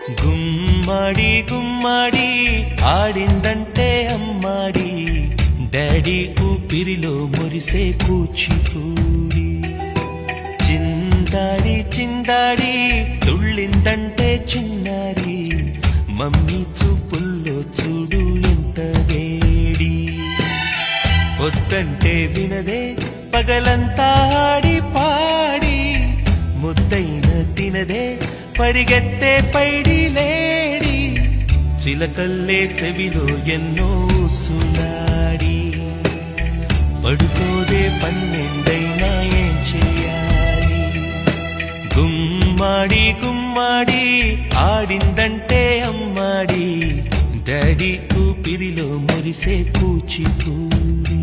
గుమ్మడి గుమ్మడి ఆడిందంటే అమ్మాడి, daddy ఊపిరిలో మురిసే కూచిపూడి. చిందాడి చిందాడి తుళ్ళిందంటే చిన్నారి, మమ్మీ చూపుల్లో చూడు ఎంత వేడి. వద్దంటే వినదే పగలంతా ఆడి పాడి, ముద్దైన తినదే పరిగెత్తే పైడి లేడి. చిలకల్లే చెవిలో ఎన్నో సులాడి, పడుకోదే పన్నెండైనా ఏం చేయాలి. గుమ్మాడి గుమ్మాడి ఆడిందంటే అమ్మాడి, డాడీ ఊపిరిలో మురిసే కూచిపూడి.